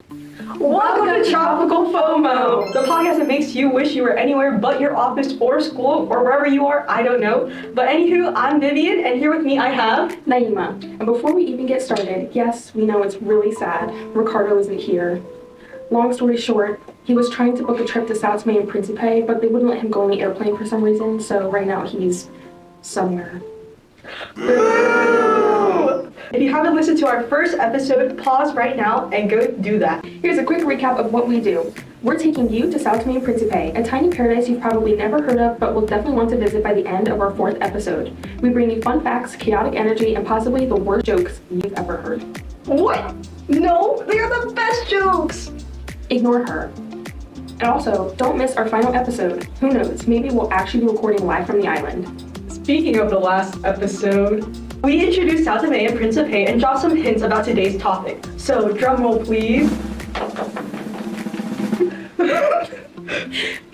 Welcome to Tropical FOMO, the podcast that makes you wish you were anywhere but your office or school or wherever you are, I don't know. But anywho, I'm Vivian, and here with me I have Naima. And before we even get started, yes, we know it's really sad. Ricardo isn't here. Long story short, he was trying to book a trip to Sao Tome and Principe, but they wouldn't let him go on the airplane for some reason, so right now he's somewhere. Boo! If you haven't listened to our first episode, pause right now and go do that. Here's a quick recap of what we do. We're taking you to Sao Tome and Principe, a tiny paradise you've probably never heard of, but will definitely want to visit by the end of our 4th episode. We bring you fun facts, chaotic energy, and possibly the worst jokes you've ever heard. What? No, they are the best jokes! Ignore her. And also, don't miss our final episode. Who knows, maybe we'll actually be recording live from the island. Speaking of the last episode, we introduced Sao Tome and Principe and dropped some hints about today's topic. So, drumroll please.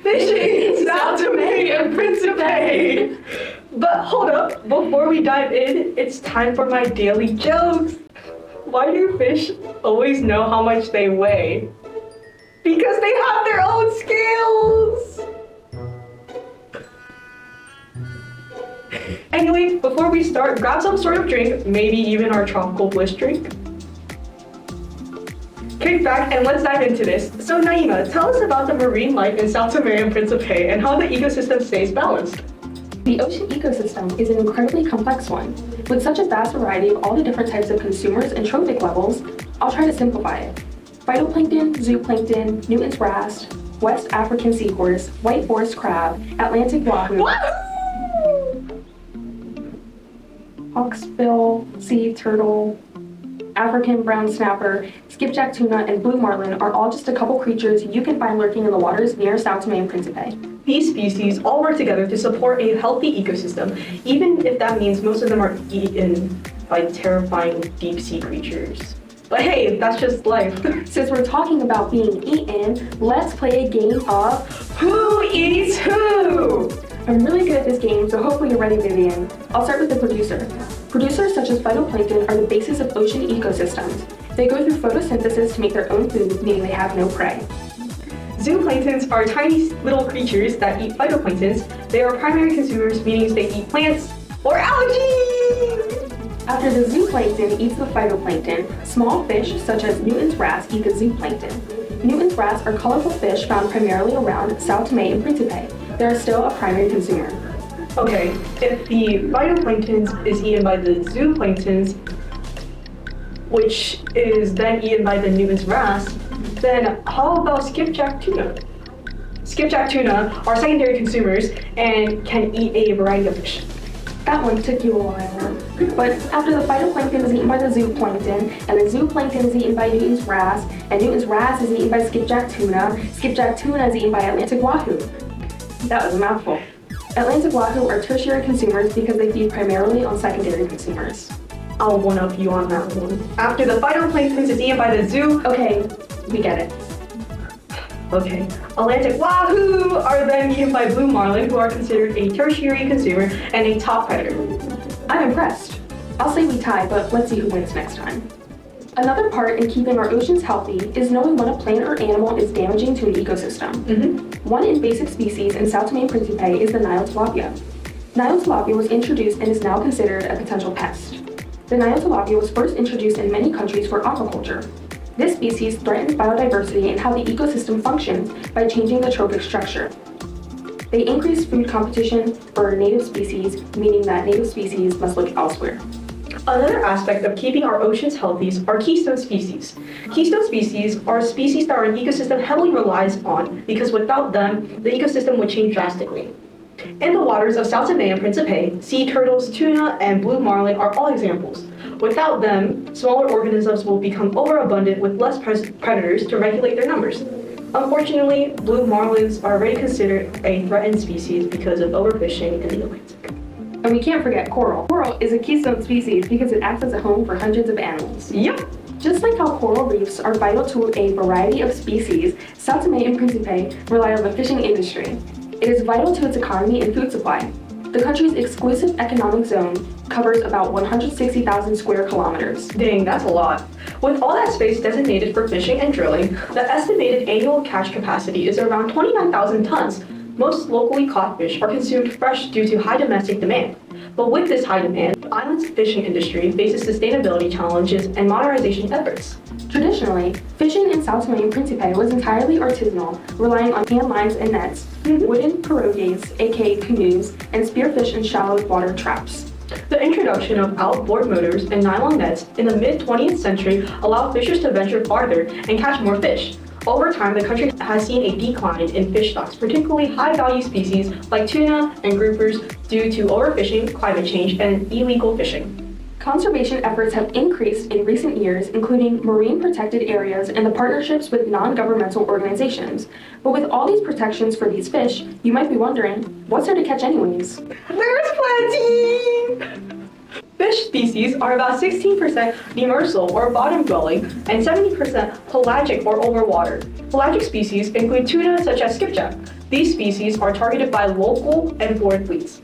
Fishing Sao Tome and Principe! But hold up, before we dive in, it's time for my daily jokes. Why do fish always know how much they weigh? Because they have their own scales! Anyway, before we start, grab some sort of drink, maybe even our tropical bliss drink. Kick back and let's dive into this. So Naima, tell us about the marine life in Sao Tome and Principe and how the ecosystem stays balanced. The ocean ecosystem is an incredibly complex one. With such a vast variety of all the different types of consumers and trophic levels, I'll try to simplify it. Phytoplankton, zooplankton, Newton's wrasse, West African seahorse, white forest crab, Atlantic wahoo, hawksbill sea turtle, African brown snapper, skipjack tuna, and blue marlin are all just a couple creatures you can find lurking in the waters near Sao Tome and Principe. These species all work together to support a healthy ecosystem, even if that means most of them are eaten by terrifying deep sea creatures. But hey, that's just life. Since we're talking about being eaten, let's play a game of Who Eats Who? I'm really good at this game, so hopefully you're ready, Vivian. I'll start with the producer. Producers such as phytoplankton are the basis of ocean ecosystems. They go through photosynthesis to make their own food, meaning they have no prey. Zooplanktons are tiny little creatures that eat phytoplanktons. They are primary consumers, meaning they eat plants or algae! After the zooplankton eats the phytoplankton, small fish such as Newton's wrasse eat the zooplankton. Newton's wrasse are colorful fish found primarily around Sao Tome and Principe. They are still a primary consumer. Okay, if the phytoplankton is eaten by the zooplanktons, which is then eaten by the Newton's wrasse, then how about skipjack tuna? Skipjack tuna are secondary consumers and can eat a variety of fish. That one took you a while. But after the phytoplankton is eaten by the zooplankton, and the zooplankton is eaten by Newton's wrasse, and Newton's wrasse is eaten by skipjack tuna is eaten by Atlantic wahoo. That was a mouthful. Atlantic wahoo are tertiary consumers because they feed primarily on secondary consumers. I'll one-up you on that one. After the phytoplankton is eaten by the zoo... Okay, we get it. Okay. Atlantic wahoo are then eaten by blue marlin, who are considered a tertiary consumer and a top predator. I'm impressed. I'll say we tie, but let's see who wins next time. Another part in keeping our oceans healthy is knowing when a plant or animal is damaging to an ecosystem. One invasive species in Sao Tome and Principe is the Nile tilapia. Nile tilapia was introduced and is now considered a potential pest. The Nile tilapia was first introduced in many countries for aquaculture. This species threatens biodiversity and how the ecosystem functions by changing the trophic structure. They increase food competition for native species, meaning that native species must look elsewhere. Another aspect of keeping our oceans healthy are keystone species. Keystone species are species that our ecosystem heavily relies on because without them, the ecosystem would change drastically. In the waters of Sao Tome and Principe, sea turtles, tuna, and blue marlin are all examples. Without them, smaller organisms will become overabundant with less predators to regulate their numbers. Unfortunately, blue marlins are already considered a threatened species because of overfishing in the Atlantic. And we can't forget coral. Coral is a keystone species because it acts as a home for hundreds of animals. Yep. Just like how coral reefs are vital to a variety of species, Sao Tome and Principe rely on the fishing industry. It is vital to its economy and food supply. The country's exclusive economic zone covers about 160,000 square kilometers. Dang, that's a lot. With all that space designated for fishing and drilling, the estimated annual catch capacity is around 29,000 tons. Most locally caught fish are consumed fresh due to high domestic demand. But with this high demand, the island's fishing industry faces sustainability challenges and modernization efforts. Traditionally, fishing in Sao Tome and Principe was entirely artisanal, relying on hand lines and nets, wooden pirogues, aka canoes, and spearfish in shallow water traps. The introduction of outboard motors and nylon nets in the mid-20th century allowed fishers to venture farther and catch more fish. Over time, the country has seen a decline in fish stocks, particularly high-value species like tuna and groupers due to overfishing, climate change, and illegal fishing. Conservation efforts have increased in recent years, including marine protected areas and the partnerships with non-governmental organizations. But with all these protections for these fish, you might be wondering, what's there to catch anyways? There's plenty! Fish species are about 16% demersal or bottom-dwelling and 70% pelagic or overwater. Pelagic species include tuna such as skipjack. These species are targeted by local and foreign fleets.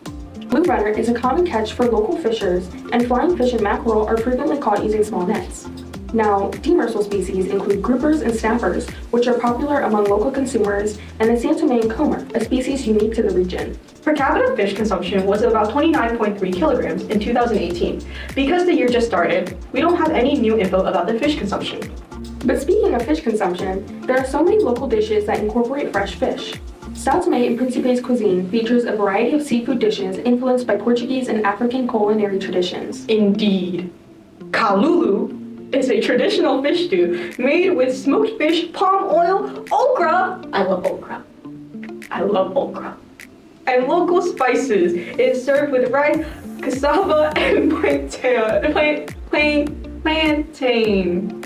Blue runner is a common catch for local fishers, and flying fish and mackerel are frequently caught using small nets. Now, demersal species include groupers and snappers, which are popular among local consumers, and the Santomean comber, a species unique to the region. Per capita fish consumption was about 29.3 kilograms in 2018. Because the year just started, we don't have any new info about the fish consumption. But speaking of fish consumption, there are so many local dishes that incorporate fresh fish. Sao Tome and Principe's cuisine features a variety of seafood dishes influenced by Portuguese and African culinary traditions. Indeed. Kalulu is a traditional fish stew made with smoked fish, palm oil, okra. I love okra. And local spices. It is served with rice, cassava, and plantain.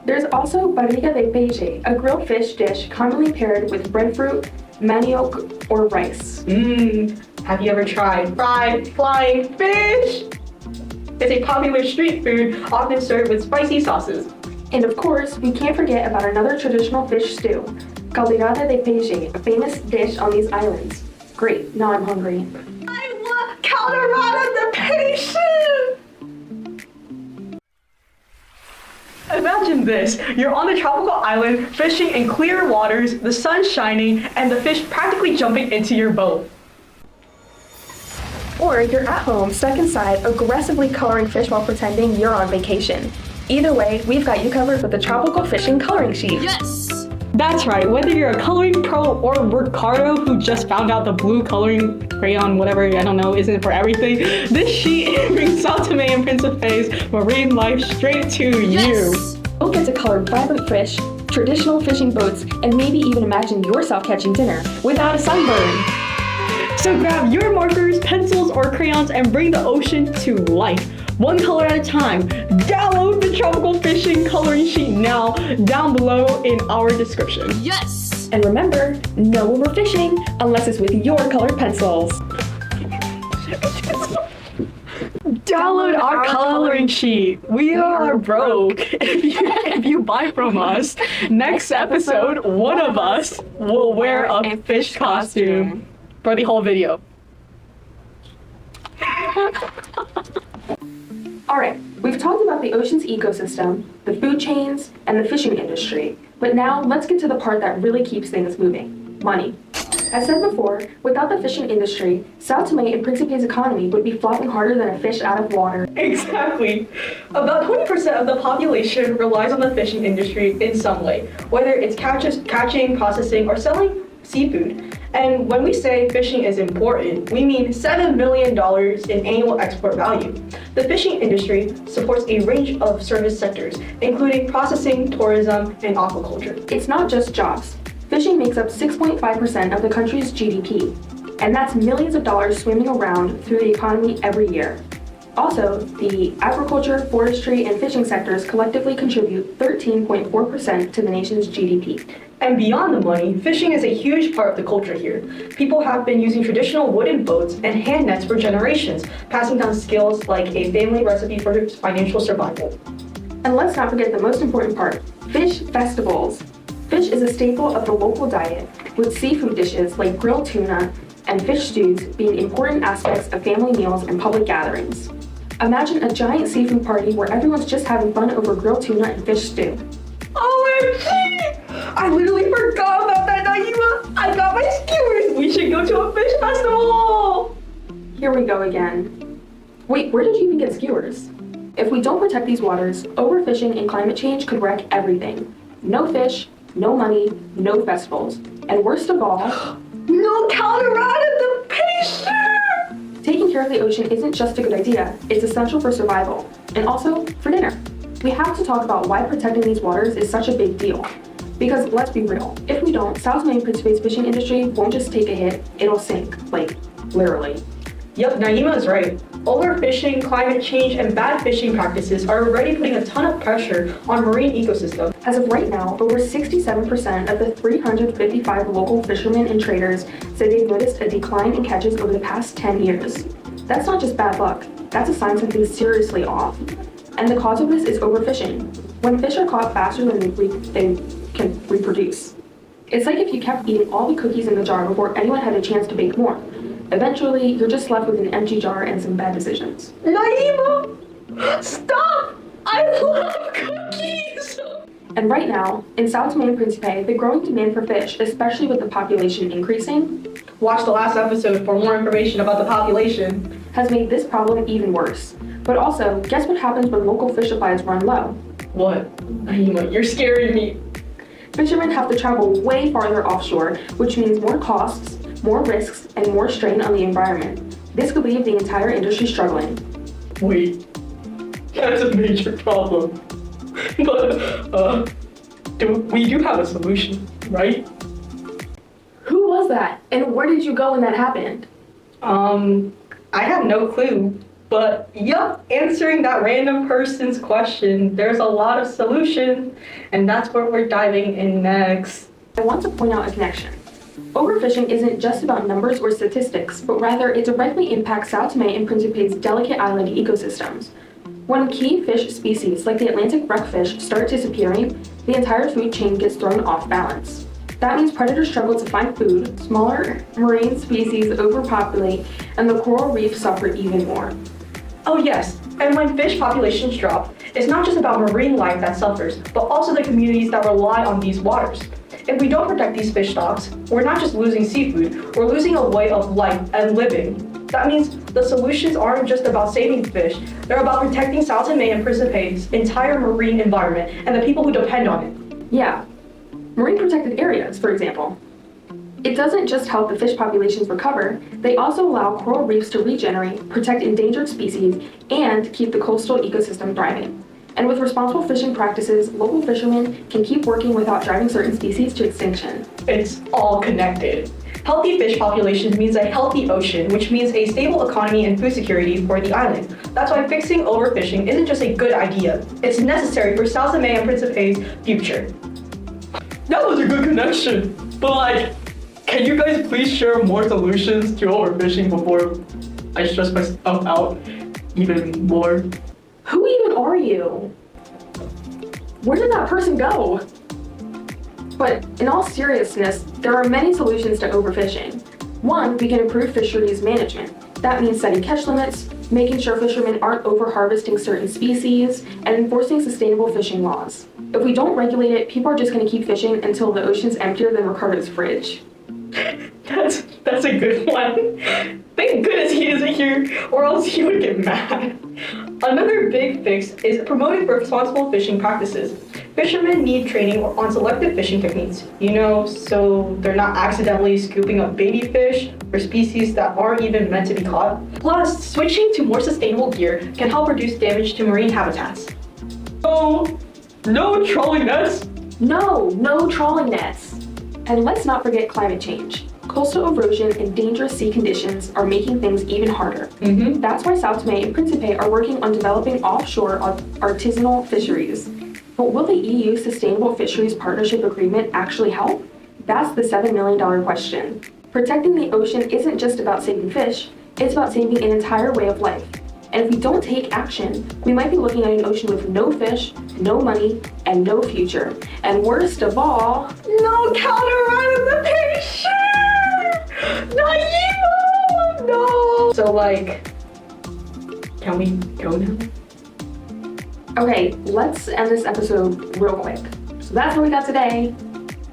There's also barriga de peixe, a grilled fish dish commonly paired with breadfruit, manioc, or rice. Have you ever tried fried flying fish? It's a popular street food, often served with spicy sauces. And of course, we can't forget about another traditional fish stew, Caldeirada de Peixe, a famous dish on these islands. Great, now I'm hungry. I want Caldeirada de Peixe! Imagine this, you're on the tropical island, fishing in clear waters, the sun shining, and the fish practically jumping into your boat. Or you're at home, stuck inside, aggressively coloring fish while pretending you're on vacation. Either way, we've got you covered with the Tropical Fishing Coloring Sheet. Yes! That's right, whether you're a coloring pro or Ricardo who just found out the blue coloring crayon, whatever, I don't know, isn't for everything, this sheet brings Sao Tome and Principe's marine life straight to you. You'll get to color vibrant fish, traditional fishing boats, and maybe even imagine yourself catching dinner without a sunburn. So grab your markers, pencils, or crayons and bring the ocean to life. One color at a time. Download the Tropical Fishing Coloring Sheet now, down below in our description. Yes! And remember, no overfishing unless it's with your colored pencils. Download our coloring sheet. We are broke. If you buy from us, next episode, one of us will wear a fish costume for the whole video. Alright, we've talked about the ocean's ecosystem, the food chains, and the fishing industry. But now let's get to the part that really keeps things moving: money. As said before, without the fishing industry, Sao Tome and Principe's economy would be flopping harder than a fish out of water. Exactly. About 20% of the population relies on the fishing industry in some way, whether it's catching, processing, or selling seafood. And when we say fishing is important, we mean $7 million in annual export value. The fishing industry supports a range of service sectors, including processing, tourism, and aquaculture. It's not just jobs. Fishing makes up 6.5% of the country's GDP, and that's millions of dollars swimming around through the economy every year. Also, the agriculture, forestry, and fishing sectors collectively contribute 13.4% to the nation's GDP. And beyond the money, fishing is a huge part of the culture here. People have been using traditional wooden boats and hand nets for generations, passing down skills like a family recipe for financial survival. And let's not forget the most important part: fish festivals. Fish is a staple of the local diet, with seafood dishes like grilled tuna, and fish stews being important aspects of family meals and public gatherings. Imagine a giant seafood party where everyone's just having fun over grilled tuna and fish stew. OMG! I literally forgot about that, Naima! I got my skewers! We should go to a fish festival! Here we go again. Wait, where did you even get skewers? If we don't protect these waters, overfishing and climate change could wreck everything. No fish, no money, no festivals. And worst of all, no Caldeirada, the Peixe! Taking care of the ocean isn't just a good idea, it's essential for survival. And also, for dinner. We have to talk about why protecting these waters is such a big deal. Because let's be real, if we don't, Sao Tome and Principe's fishing industry won't just take a hit, it'll sink. Like, literally. Yep, Naima is right. Overfishing, climate change, and bad fishing practices are already putting a ton of pressure on marine ecosystems. As of right now, over 67% of the 355 local fishermen and traders say they've noticed a decline in catches over the past 10 years. That's not just bad luck, that's a sign something's seriously off. And the cause of this is overfishing, when fish are caught faster than they can reproduce. It's like if you kept eating all the cookies in the jar before anyone had a chance to bake more. Eventually, you're just left with an empty jar and some bad decisions. Naima! Stop! I love cookies! And right now, in Sao Tome and Principe, the growing demand for fish, especially with the population increasing, watch the last episode for more information about the population, has made this problem even worse. But also, guess what happens when local fish supplies run low? What? Naima, you're scaring me. Fishermen have to travel way farther offshore, which means more costs, more risks, and more strain on the environment. This could leave the entire industry struggling. Wait, that's a major problem. But, we do have a solution, right? Who was that? And where did you go when that happened? I have no clue. But yup, answering that random person's question, there's a lot of solutions, and that's where we're diving in next. I want to point out a connection. Overfishing isn't just about numbers or statistics, but rather it directly impacts Sao Tome and Principe's delicate island ecosystems. When key fish species like the Atlantic rockfish start disappearing, the entire food chain gets thrown off balance. That means predators struggle to find food, smaller marine species overpopulate, and the coral reef suffer even more. Oh yes, and when fish populations drop, it's not just about marine life that suffers, but also the communities that rely on these waters. If we don't protect these fish stocks, we're not just losing seafood, we're losing a way of life and living. That means the solutions aren't just about saving fish, they're about protecting Sao Tome and Principe's entire marine environment and the people who depend on it. Yeah, marine protected areas, for example. It doesn't just help the fish populations recover, they also allow coral reefs to regenerate, protect endangered species, and keep the coastal ecosystem thriving. And with responsible fishing practices, local fishermen can keep working without driving certain species to extinction. It's all connected. Healthy fish populations means a healthy ocean, which means a stable economy and food security for the island. That's why fixing overfishing isn't just a good idea, it's necessary for Sao Tome and Principe's future. That was a good connection, but can you guys please share more solutions to overfishing before I stress myself out even more? Who even are you? Where did that person go? But in all seriousness, there are many solutions to overfishing. One, we can improve fisheries management. That means setting catch limits, making sure fishermen aren't over-harvesting certain species, and enforcing sustainable fishing laws. If we don't regulate it, people are just going to keep fishing until the ocean's emptier than Ricardo's fridge. That's a good one. Thank goodness he isn't here, or else he would get mad. Another big fix is promoting responsible fishing practices. Fishermen need training on selective fishing techniques, so they're not accidentally scooping up baby fish or species that aren't even meant to be caught. Plus, switching to more sustainable gear can help reduce damage to marine habitats. Oh, no trolling nets? No trawling nets. And let's not forget climate change. Coastal erosion and dangerous sea conditions are making things even harder. That's why Sao Tome and Principe are working on developing offshore artisanal fisheries. But will the EU Sustainable Fisheries Partnership Agreement actually help? That's the $7 million question. Protecting the ocean isn't just about saving fish, it's about saving an entire way of life. And if we don't take action, we might be looking at an ocean with no fish, no money, and no future. And worst of all, no Caldeirada the Peixe! Naima! No! So, like, can we go now? Okay, let's end this episode real quick. So that's what we got today.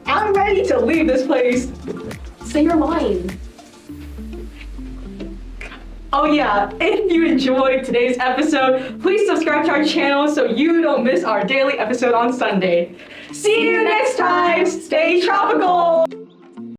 I'm ready to leave this place. Say your line. Oh yeah, if you enjoyed today's episode, please subscribe to our channel so you don't miss our daily episode on Sunday. See you next time. Stay tropical.